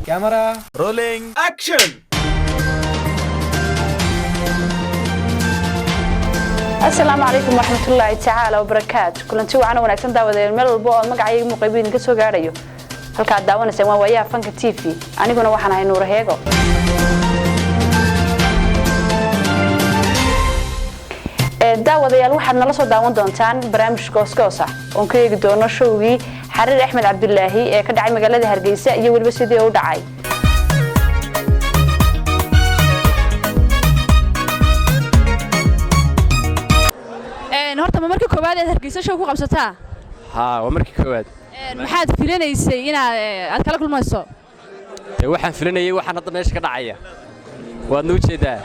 Camera rolling action. السلام عليكم ورحمة الله تعالى وبركاته. كلنتي وعنا ونكسن داودين ميل walbo magacayga muqaybin ka soo gaarayo halka daawanaysan waa waayaha fanka TV aniguna waxaan ahay Nuur Heego daawadayaal waxaad nala soo daawan doontaan barnaamij goos ah oo ka eegi doono showgii Xariir Axmed Cabdullaahi ee ka dhacay magaalada Hargeysa iyo waliba sidii uu dhacay horta markii koowaad ee Hargeysa show ku qabsataa waa markii koowaad maxaad filaneysay inaad kala kulmayso waxaan filanayay waxaan hadda meesha ka dhacaya waad noo jeedaa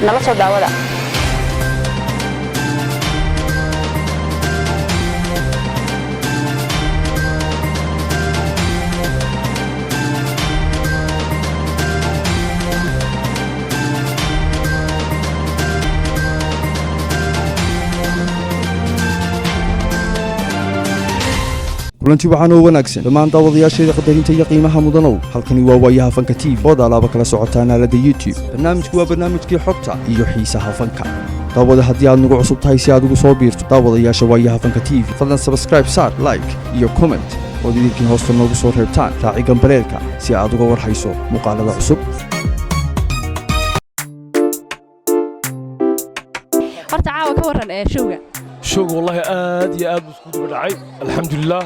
nala soo daawada kulanti waxaan oo wanaagsan dhammaan daawadayaasha qadarinta iyo qiimaha mudanow halkani waa waayaha fanka TV oo alaaba kala socotaan aalada YouTube barnaamijku waa barnaamijkii xogta iyo xiisaha fanka daawada haddii aad nagu cusub tahay si aad ugu soo biirto daawadayaasha waayaha fanka TV fadlan subscribe saar like iyo comment oo idinkiin hoosta noogu soo reebtaan raaci gambareelka si aad uga warhayso muuqaalada cusub horta caawa ka waran ee showga wallahi aad iyo aad isku daba dhacay alxamdulillah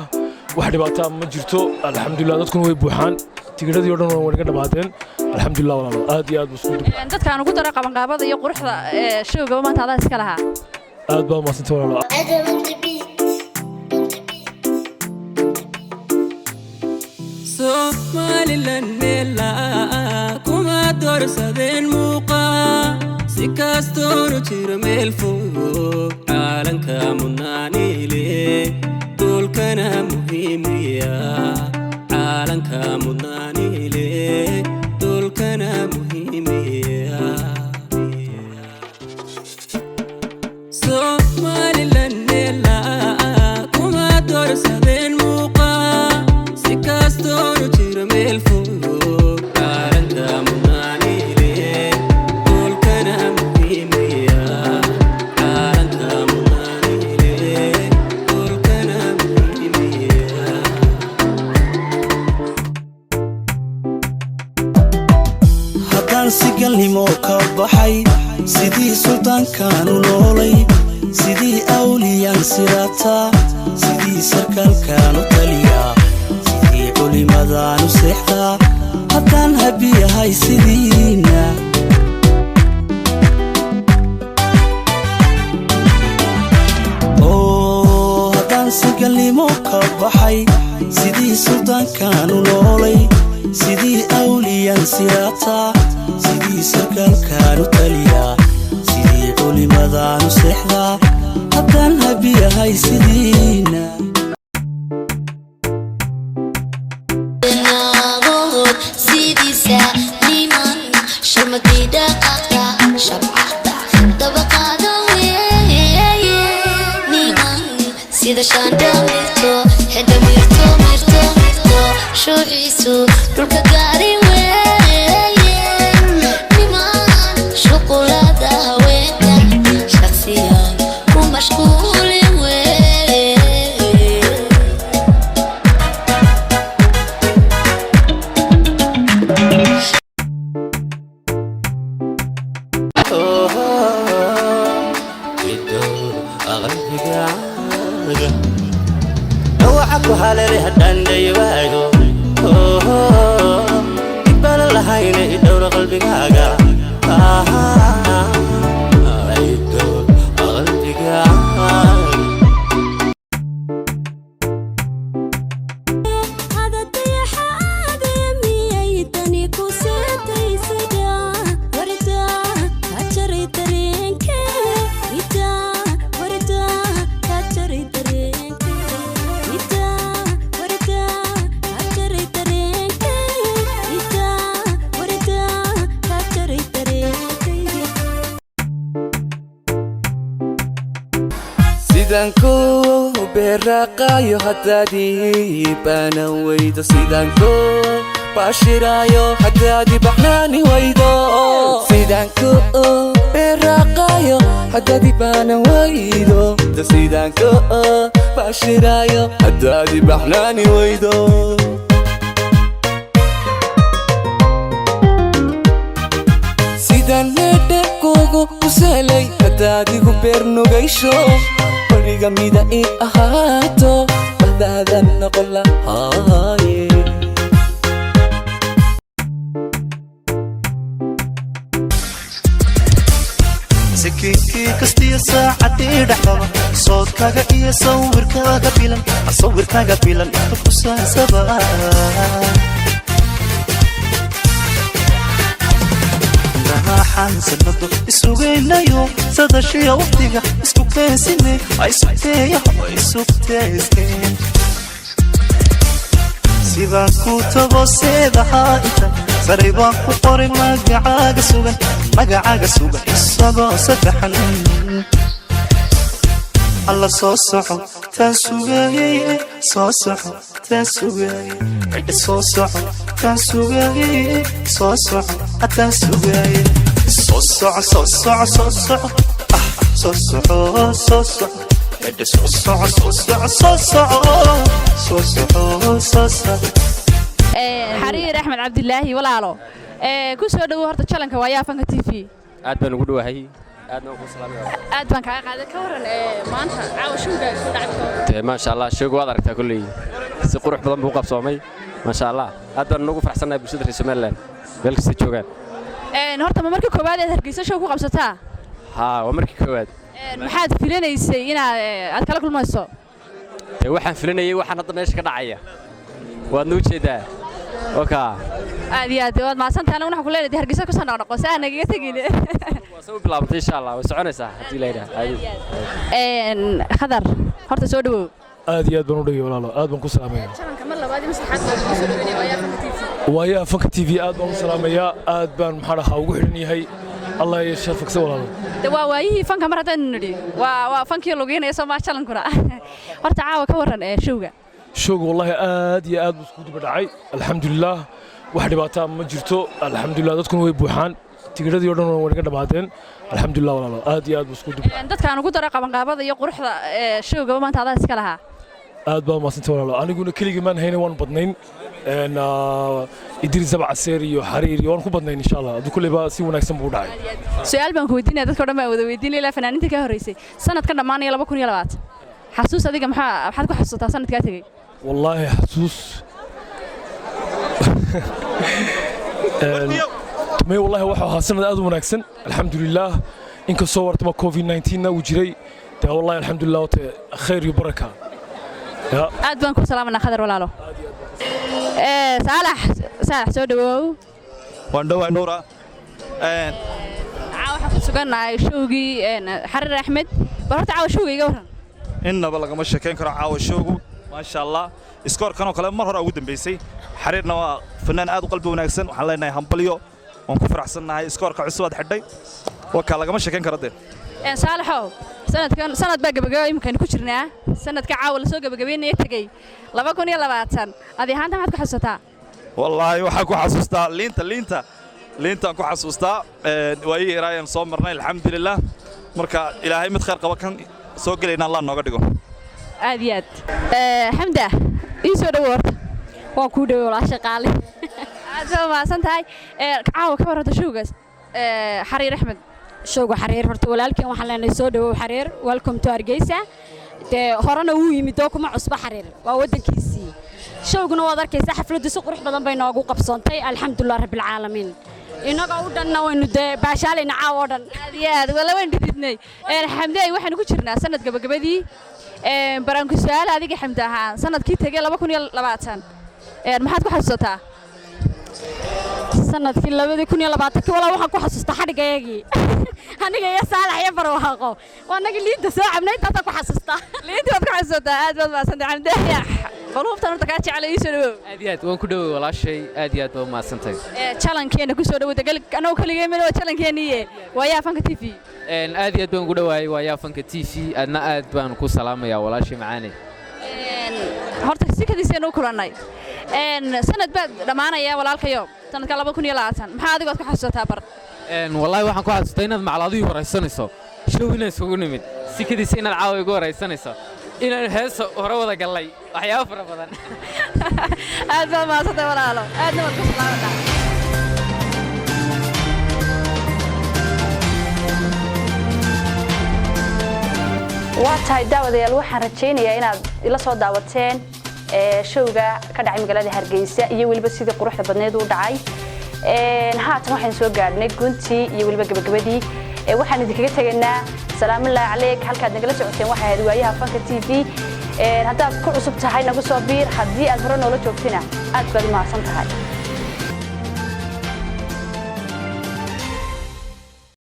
wax dhibaato ma jirto alxamdulillah dadkuna way buuxaan tigidhadii oo dhan way naga dhabaadeen alxamdulillah walaalo aad iyo aad isku daba dadkaan ugu dara qabanqaabada iyo quruxda showga maanta adaa iska lahaa aad baa maasantay walaalo Somaliland mela kuma dorsadeen muuqa si kastoonu jiro meel fog caalanka mudnaanile dulkana muhiimiya caalanka mudnaanile dulkana muhiimiya Somaliland mela kuma dorsadeen muuqa si kastoonu jiro meel fog caalanka mudnaanile dulkana muhiimiya caalanka mudnaanile dulkana muhiimiya haddaan si galnimo ka baxay sidii suldaankaanu noolay sidii awliyaan sirataa sidii sarkaalkaanu taliyaa sidii culimadaanu seexdaa haddaan habiyahay sidiina haddaan si galnimo ka baxay sidii suldaankaanu noolay sidii awliyaan sirataa sidii sarkaalkaanu taliyaa sidii culimadaanu seexdaa haddaan habiyahay sidiina sida shanda mirto hada mirto mirto mirto shuciisu dhulka gaari weeye niman shuqulada haweenka shakhsiyan ku mashquuli weeye وحالي هدان ديوايدو يقبل اللهين يدور قلبي كاقا يدور قلبي sidanko beraqayo haddaadii baanan weydo sidanko baashiraayo haddaadii baxnaani weydo sidanko beraqayo haddaadii baanan weydo sidanko baashiraayo haddaadii baxnaani weydo sidan nedhekugu uselay haddaadigu beernugaysho weliga mida ii ahaato badaadan noqon lahaaye sikiinkii kastiyo saacadii dhexdaba soodkaaga iyo sawirkaaga bilan inta ku saansaba xansanado isugaynayo sadashiya waqtiga isku keensinay isugteysteen sidaan ku tago seedahaa inta saray baan ku qoray magacaaga sugan isagoo saddexan alla soo soco taan sugaayey soo soco taan sugaayey cidha soo soco taan sugaayey soo soco haddaan sugaayey soo soco soo soco soo soco soo soco soo soco cidha soo soco soo soco soo soco soo soco soo soco xariir axmed cabdilaahi walaalo ku soo dhawow horta jalanka waayaa fanka TV aad baan ugu dhawahay aadna ku salaamay aad baan kaaga qaaday ka waran maanta caawa showga ku dhacay ma sha Allah showga waad aragtaa kulli si qurux badan buu qabsoomay ma sha Allah aad baan ugu faraxsanahay bulshada reer Soomaaliland meel kasta joogaan horta ma markii koowaad ee Hargeysa show ku qabsataa waa markii koowaad maxaad filanaysay inaad kala kulmayso waxaan filanayay waxaan hadda meesha ka dhacaya waad noo jeedaa aad iyo aad waad maasantahay anagu waxaan ku leenahay Hargeysa ku soo noqnoqo saa nagaga tagin waa soo bilaabtay insha Allah way soconaysaa hadii la yiraahdo khadar horta soo dhawow aad iyo aad baan u dhagay walaalo aad baan ku salaamayaa jalanka mar labaad iyo saddexaad baan ku soo dhaweynay waayaa fanka TV aad baan u salaamayaa aad baan maxaa ugu xidhan yahay Allah ya shafaqsa walaalo waa waayihii fanka mar haddaan nidhi waa fankii lugeynaya Soomaa jalankuna horta caawa ka waran showga والله aad iyo aad isku dib dhacay alxamdulillah wax dhibaato ma jirto alxamdulillah dadku way buuxaan tigidhadii oo dhan way naga dhamaadeen alxamdulillah walaalo aad iyo aad isku dib dadkaan ugu dara qabanqaabada iyo quruxda showga maanta adaa iska lahaa aad baa maasanta walaalo aniguna kaliya maan hayna waan badnayn idris sabcaseer iyo xariir iyo waan ku badnayn insha Allah adu kulliba si wanaagsan buu dhacay su'aal baan ku weydiinay dadka dhan baan wada weydiinay ilaa fanaaniinta ka horeysay sanadkan dhamaanaya 2020 xasuus adiga maxaad ku xasuusataa sanadka tagay والله حسوس ما والله waxa sanad aad u wanaagsan alxamdulillah inka soo wartama covid-19 na wajray ta wallahi alxamdulillah wa khayr iyo baraka ya aad baan ku salaamanaa khadar walaalo saalax soo dhawow waan dhawaa nuura waxa ku suganahay showgii xariir axmed bar horta caawa showga iga waran innaba lagama sheekayn karo caawa showgu ما شاء الله اسكور كانوا كلام مرة أود بيسي حريرنا فنان عاد قلبه ونكسن وحلينا همبليو ونكفر أحسن هاي اسكور كعسود حدي وكلا جمش كان كردين صالحو سنة بقى يمكن كشرنا سنة كعاول سوق بقبين يتجي لما كوني لبعتن هذه هانت ما تحسستها والله وحكوا حسستا لينتا كو حسستا وهي رايان صومرنا الحمد لله مركا إلهي متخير قبل كان سوق لنا الله نقدره aad iyo aad xamda ii soo dhawoorta waan ku dhawow la shaqaale aad soo maasan tahay caawa ka warada showgaas xariir axmed showga xariir horta walaalkeen waxaan leenahay soo dhawow xariir welcome to Hargeysa horena uu yimid oo kuma cusba xariir waa wadankiisii showguna waad arkaysaa xafladdu si qurux badan bay noogu qabsoontay alxamdulillah rabbil caalamiin inaga u dhanna waynu baashaalayna caawa oo dhan aad iyo aad wala waan dhididnay xamday waxaan ku jirnaa sanad gabagabadii baraanku su'aal adiga xamda ahaan sanadkii tagay 2020 maxaad ku xasuusataa sanadkii 2020 walaa waxaan ku xasuustaa xadhigayagii aniga iyo saalax iyo barwaaqo waa naga liinta soo cabnay taata ku xasuustaa liinta waad ku xasuustaa aad baad maasantay xamdiya baluuftan horta ka jecel iyo soo dhawow aad iyo aad waan ku dhawow walaashay aad iyo aad baad maasantay challenge-keena ku soo dhawow dagal anoo kaliya meel waa challenge-keeniye waayaa fanka TV aad iyo aad baan ku dhawaayay waayaa fanka TV adna aad baan ku salaamayaa walaashay macaane horta si kadiiseen u kulanay sanad baad dhamaanaya walaalkayo sanadka 2020 maxaa adigu ku xasuusataa bar wallahi waxaan ku xasuustaa inaad maclaadii horeysanayso show inay isugu nimid si kadiiseen inaad caawa igu horeysanayso inaan heeso hore wada galay waxyaabo fara badan aad baa maasantay walaalo aadna waad ku salaamantaa waa tahay daawadayaal waxaan rajaynayaa inaad ila soo daawateen showga ka dhacay magaalada Hargeysa iyo waliba sidii quruxda badneed u dhacay haatan waxaan soo gaarnay guntii iyo waliba gabagabadii waxaan idinkaga tageynaa salaamu alayk halkaad nagala socoteen waxa ahayd waayaha fanka TV haddaad ku cusub tahay nagu soo biir haddii aad hore noola joogtina aad baad u mahadsan tahay